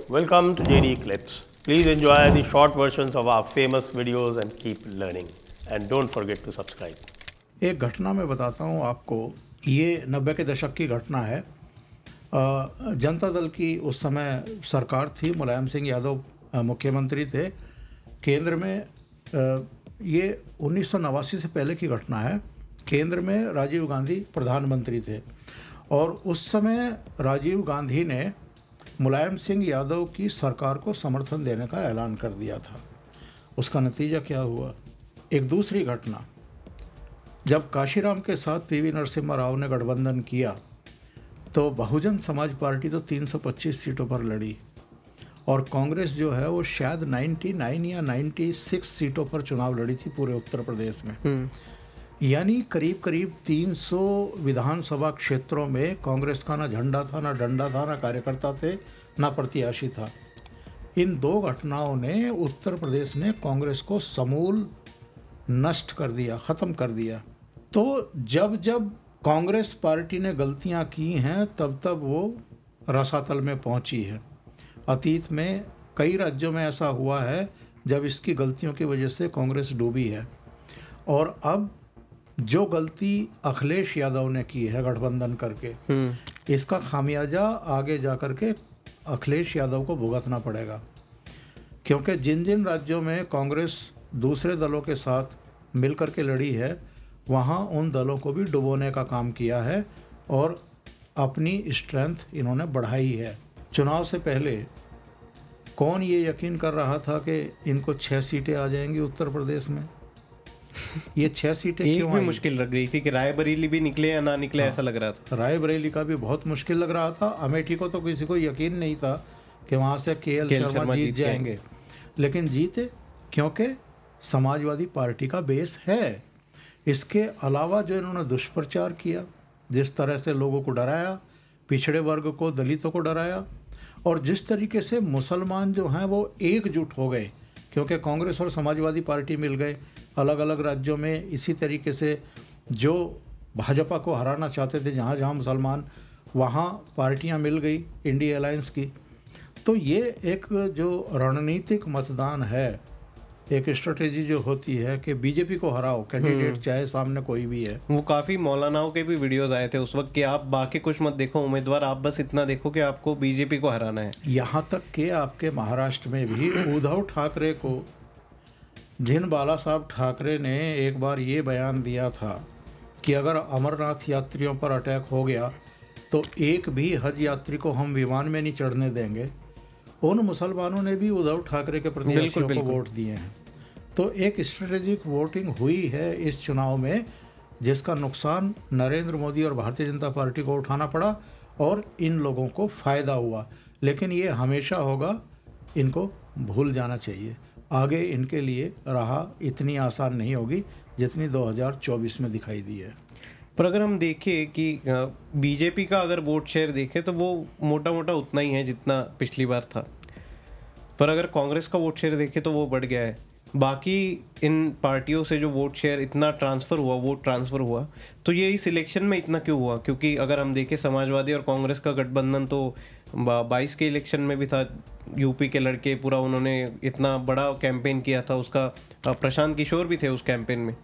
welcome to JD Clips. Please enjoy the short versions of our famous videos and keep learning. And don't forget to subscribe. एक घटना मैं बताता हूँ आपको। ये 90 के दशक की घटना है। जनता दल की उस समय सरकार थी, मुलायम सिंह यादव मुख्यमंत्री थे केंद्र में। ये 1989 से पहले की घटना है। केंद्र में राजीव गांधी प्रधानमंत्री थे और उस समय राजीव गांधी ने मुलायम सिंह यादव की सरकार को समर्थन देने का ऐलान कर दिया था। उसका नतीजा क्या हुआ? एक दूसरी घटना, जब काशीराम के साथ पीवी नरसिम्हा राव ने गठबंधन किया तो बहुजन समाज पार्टी तो 325 सीटों पर लड़ी और कांग्रेस जो है वो शायद 99 या 96 सीटों पर चुनाव लड़ी थी पूरे उत्तर प्रदेश में। यानी करीब करीब 300 विधानसभा क्षेत्रों में कांग्रेस का ना झंडा था, ना डंडा था, ना कार्यकर्ता थे, ना प्रत्याशी था। इन दो घटनाओं ने उत्तर प्रदेश में कांग्रेस को समूल नष्ट कर दिया, ख़त्म कर दिया। तो जब जब कांग्रेस पार्टी ने गलतियां की हैं तब तब वो रसातल में पहुंची है। अतीत में कई राज्यों में ऐसा हुआ है जब इसकी गलतियों की वजह से कांग्रेस डूबी है। और अब जो गलती अखिलेश यादव ने की है गठबंधन करके, इसका खामियाजा आगे जा कर के अखिलेश यादव को भुगतना पड़ेगा। क्योंकि जिन जिन राज्यों में कांग्रेस दूसरे दलों के साथ मिल कर के लड़ी है, वहाँ उन दलों को भी डुबोने का काम किया है और अपनी स्ट्रेंथ इन्होंने बढ़ाई है। चुनाव से पहले कौन ये यकीन कर रहा था कि इनको 6 सीटें आ जाएंगी उत्तर प्रदेश में? ये 6 सीटें क्यों भी मुश्किल लग रही थी कि रायबरेली भी निकले या ना निकले। हाँ, ऐसा लग रहा था। रायबरेली का भी बहुत मुश्किल लग रहा था। अमेठी को तो किसी को यकीन नहीं था कि वहाँ से के.एल. शर्मा जीत जाएंगे, लेकिन जीते क्योंकि समाजवादी पार्टी का बेस है। इसके अलावा जो इन्होंने दुष्प्रचार किया, जिस तरह से लोगों को डराया, पिछड़े वर्ग को, दलितों को डराया, और जिस तरीके से मुसलमान जो हैं वो एकजुट हो गए क्योंकि कांग्रेस और समाजवादी पार्टी मिल गए अलग अलग राज्यों में। इसी तरीके से जो भाजपा को हराना चाहते थे जहाँ जहाँ मुसलमान, वहाँ पार्टियाँ मिल गई इंडिया अलायंस की। तो ये एक जो रणनीतिक मतदान है, एक स्ट्रेटेजी जो होती है कि बीजेपी को हराओ, कैंडिडेट चाहे सामने कोई भी है। वो काफ़ी मौलानाओं के भी वीडियोस आए थे उस वक्त कि आप बाकी कुछ मत देखो उम्मीदवार, आप बस इतना देखो कि आपको बीजेपी को हराना है। यहाँ तक कि आपके महाराष्ट्र में भी उद्धव ठाकरे को, जिन बाला साहब ठाकरे ने एक बार ये बयान दिया था कि अगर अमरनाथ यात्रियों पर अटैक हो गया तो एक भी हज यात्री को हम विमान में नहीं चढ़ने देंगे, उन मुसलमानों ने भी उद्धव ठाकरे के प्रत्याशियों को वोट दिए हैं। तो एक स्ट्रेटेजिक वोटिंग हुई है इस चुनाव में, जिसका नुकसान नरेंद्र मोदी और भारतीय जनता पार्टी को उठाना पड़ा और इन लोगों को फ़ायदा हुआ। लेकिन ये हमेशा होगा, इनको भूल जाना चाहिए। आगे इनके लिए राह इतनी आसान नहीं होगी जितनी 2024 में दिखाई दी है। पर अगर हम देखें कि बीजेपी का अगर वोट शेयर देखें तो वो मोटा मोटा उतना ही है जितना पिछली बार था, पर अगर कांग्रेस का वोट शेयर देखें तो वो बढ़ गया है। बाकी इन पार्टियों से जो वोट शेयर इतना ट्रांसफ़र हुआ, वोट ट्रांसफ़र हुआ, तो ये इस इलेक्शन में इतना क्यों हुआ? क्योंकि अगर हम देखें समाजवादी और कांग्रेस का गठबंधन तो 22 के इलेक्शन में भी था। यूपी के लड़के पूरा उन्होंने इतना बड़ा कैंपेन किया था, उसका प्रशांत किशोर भी थे उस कैंपेन में।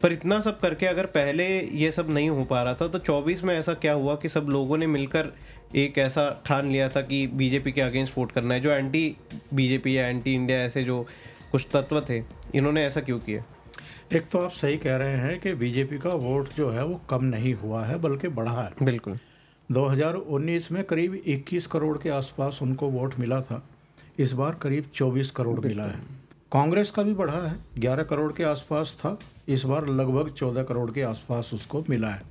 पर इतना सब करके अगर पहले ये सब नहीं हो पा रहा था तो 24 में ऐसा क्या हुआ कि सब लोगों ने मिलकर एक ऐसा ठान लिया था कि बीजेपी के अगेंस्ट वोट करना है? जो एंटी बीजेपी या एंटी इंडिया ऐसे जो कुछ तत्व थे, इन्होंने ऐसा क्यों किया? एक तो आप सही कह रहे हैं कि बीजेपी का वोट जो है वो कम नहीं हुआ है बल्कि बढ़ा है। बिल्कुल। 2019 में करीब 21 करोड़ के आसपास उनको वोट मिला था, इस बार करीब 24 करोड़ मिला है। कांग्रेस का भी बढ़ा है, 11 करोड़ के आसपास था, इस बार लगभग 14 करोड़ के आसपास उसको मिला है।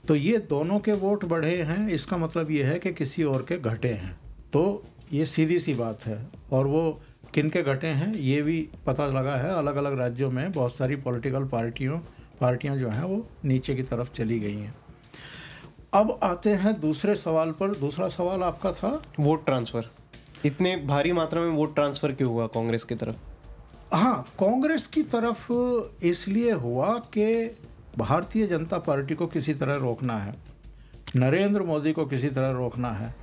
तो ये दोनों के वोट बढ़े हैं, इसका मतलब ये है कि किसी और के घटे हैं। तो ये सीधी सी बात है। और वो किन के घटे हैं ये भी पता लगा है। अलग अलग राज्यों में बहुत सारी पॉलिटिकल पार्टियां जो हैं वो नीचे की तरफ चली गई हैं। अब आते हैं दूसरे सवाल पर। दूसरा सवाल आपका था वोट ट्रांसफ़र। इतने भारी मात्रा में वोट ट्रांसफ़र क्यों हुआ कांग्रेस की तरफ? हाँ, कांग्रेस की तरफ इसलिए हुआ कि भारतीय जनता पार्टी को किसी तरह रोकना है, नरेंद्र मोदी को किसी तरह रोकना है।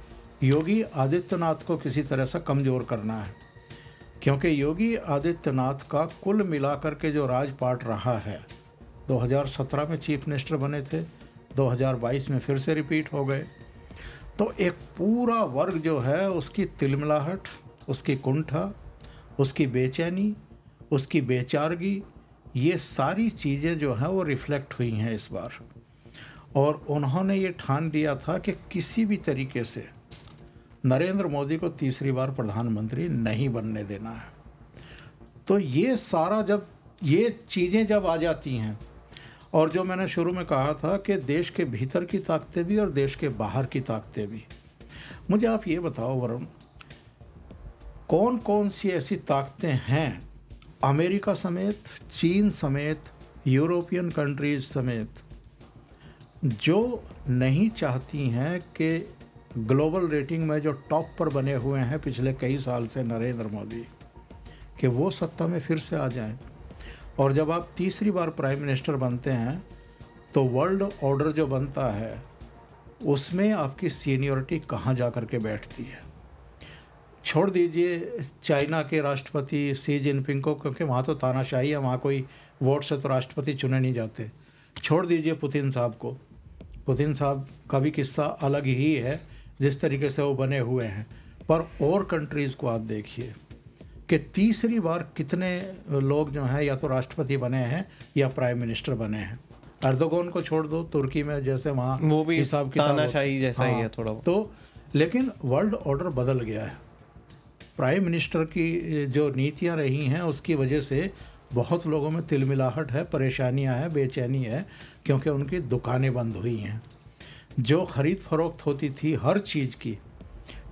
योगी आदित्यनाथ को किसी तरह से कमज़ोर करना है, क्योंकि योगी आदित्यनाथ का कुल मिलाकर के जो राजपाट रहा है, 2017 में चीफ मिनिस्टर बने थे, 2022 में फिर से रिपीट हो गए, तो एक पूरा वर्ग जो है उसकी तिलमिलाहट, उसकी कुंठा, उसकी बेचैनी, उसकी बेचारगी, ये सारी चीज़ें जो हैं वो रिफ्लेक्ट हुई हैं इस बार। और उन्होंने ये ठान लिया था कि किसी भी तरीके से नरेंद्र मोदी को तीसरी बार प्रधानमंत्री नहीं बनने देना है। तो ये सारा जब ये चीज़ें जब आ जाती हैं, और जो मैंने शुरू में कहा था कि देश के भीतर की ताकतें भी और देश के बाहर की ताकतें भी, मुझे आप ये बताओ वरुण, कौन कौन सी ऐसी ताकतें हैं अमेरिका समेत, चीन समेत, यूरोपियन कंट्रीज समेत, जो नहीं चाहती हैं कि ग्लोबल रेटिंग में जो टॉप पर बने हुए हैं पिछले कई साल से नरेंद्र मोदी, कि वो सत्ता में फिर से आ जाएं। और जब आप तीसरी बार प्राइम मिनिस्टर बनते हैं तो वर्ल्ड ऑर्डर जो बनता है उसमें आपकी सीनियरिटी कहाँ जा कर के बैठती है। छोड़ दीजिए चाइना के राष्ट्रपति शी जिनपिंग को, क्योंकि वहाँ तो तानाशाही है, वहाँ कोई वोट से तो राष्ट्रपति चुने नहीं जाते। छोड़ दीजिए पुतिन साहब को, पुतिन साहब का भी किस्सा अलग ही है जिस तरीके से वो बने हुए हैं। पर और कंट्रीज़ को आप देखिए कि तीसरी बार कितने लोग जो हैं या तो राष्ट्रपति बने हैं या प्राइम मिनिस्टर बने हैं। अर्दोगन को छोड़ दो, तुर्की में जैसे वहाँ वो भी हिसाब तानाशाही जैसा ही है थोड़ा। तो लेकिन वर्ल्ड ऑर्डर बदल गया है। प्राइम मिनिस्टर की जो नीतियाँ रही हैं उसकी वजह से बहुत लोगों में तिलमिलाहट है, परेशानियां हैं, बेचैनी है, क्योंकि उनकी दुकानें बंद हुई हैं। जो ख़रीद फरोख्त होती थी हर चीज़ की,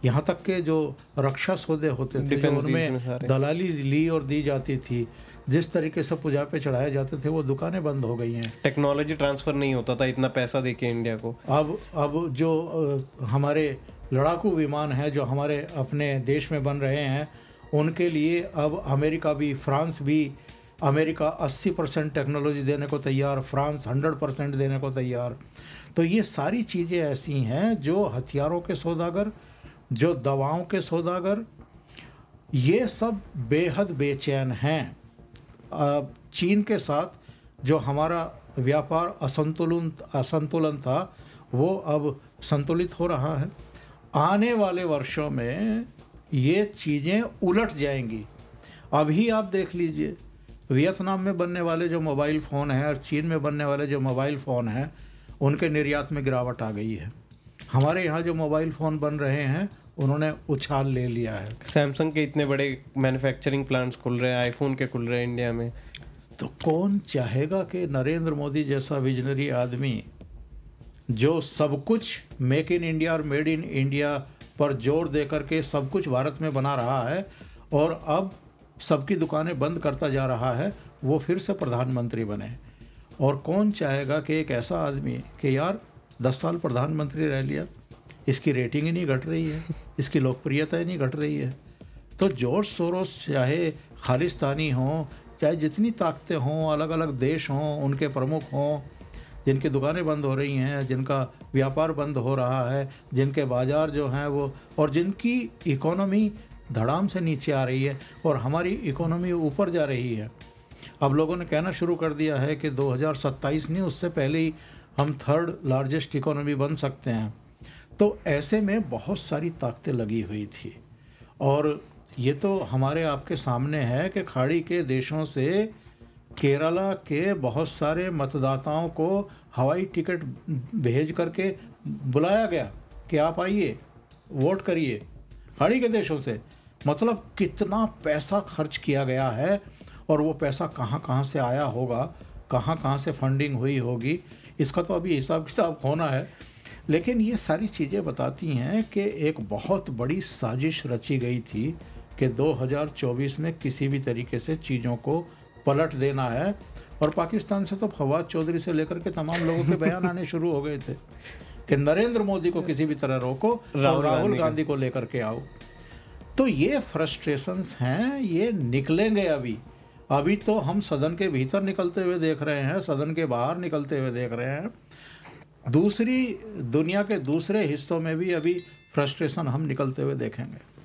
यहाँ तक के जो रक्षा सौदे होते थे जो उनमें दलाली ली और दी जाती थी, जिस तरीके से पूजा पे चढ़ाए जाते थे, वो दुकानें बंद हो गई हैं। टेक्नोलॉजी ट्रांसफ़र नहीं होता था इतना पैसा देके इंडिया को। अब जो हमारे लड़ाकू विमान हैं जो हमारे अपने देश में बन रहे हैं, उनके लिए अब अमेरिका भी, फ्रांस भी, अमेरिका 80% टेक्नोलॉजी देने को तैयार, फ्रांस 100% देने को तैयार। तो ये सारी चीज़ें ऐसी हैं जो हथियारों के सौदागर, जो दवाओं के सौदागर, ये सब बेहद बेचैन हैं। चीन के साथ जो हमारा व्यापार असंतुलन था वो अब संतुलित हो रहा है। आने वाले वर्षों में ये चीज़ें उलट जाएंगी। अभी आप देख लीजिए, वियतनाम में बनने वाले जो मोबाइल फ़ोन हैं और चीन में बनने वाले जो मोबाइल फ़ोन हैं, उनके निर्यात में गिरावट आ गई है। हमारे यहाँ जो मोबाइल फ़ोन बन रहे हैं उन्होंने उछाल ले लिया है। सैमसंग के इतने बड़े मैन्युफैक्चरिंग प्लांट्स खुल रहे हैं, आईफोन के खुल रहे हैं इंडिया में। तो कौन चाहेगा कि नरेंद्र मोदी जैसा विजनरी आदमी जो सब कुछ मेक इन इंडिया और मेड इन इंडिया पर जोर दे करके सब कुछ भारत में बना रहा है और अब सबकी दुकानें बंद करता जा रहा है, वो फिर से प्रधानमंत्री बने। और कौन चाहेगा कि एक ऐसा आदमी कि यार 10 साल प्रधानमंत्री रह लिया, इसकी रेटिंग ही नहीं घट रही है, इसकी लोकप्रियता ही नहीं घट रही है। तो जॉर्ज सोरोस चाहे खालिस्तानी हों, चाहे जितनी ताकतें हों, अलग अलग देश हों, उनके प्रमुख हों, जिनकी दुकानें बंद हो रही हैं, जिनका व्यापार बंद हो रहा है, जिनके बाज़ार जो हैं वो, और जिनकी इकोनॉमी धड़ाम से नीचे आ रही है और हमारी इकोनॉमी ऊपर जा रही है। अब लोगों ने कहना शुरू कर दिया है कि 2027 नहीं, उससे पहले ही हम 3rd लार्जेस्ट इकोनॉमी बन सकते हैं। तो ऐसे में बहुत सारी ताकतें लगी हुई थी और ये तो हमारे आपके सामने है कि खाड़ी के देशों से केरला के बहुत सारे मतदाताओं को हवाई टिकट भेज करके बुलाया गया कि आप आइए वोट करिए, खाड़ी के देशों से। मतलब कितना पैसा खर्च किया गया है और वो पैसा कहाँ कहाँ से आया होगा, कहाँ कहाँ से फंडिंग हुई होगी, इसका तो अभी हिसाब किताब होना है। लेकिन ये सारी चीज़ें बताती हैं कि एक बहुत बड़ी साजिश रची गई थी कि 2024 में किसी भी तरीके से चीज़ों को पलट देना है। और पाकिस्तान से तो फवाद चौधरी से लेकर के तमाम लोगों के बयान आने शुरू हो गए थे कि नरेंद्र मोदी को किसी भी तरह रोको और राहुल गांधी को लेकर के आओ। तो ये फ्रस्ट्रेशंस हैं, ये निकलेंगे। अभी तो हम सदन के भीतर निकलते हुए देख रहे हैं, सदन के बाहर निकलते हुए देख रहे हैं। दूसरी दुनिया के दूसरे हिस्सों में भी अभी फ्रस्ट्रेशन हम निकलते हुए देखेंगे।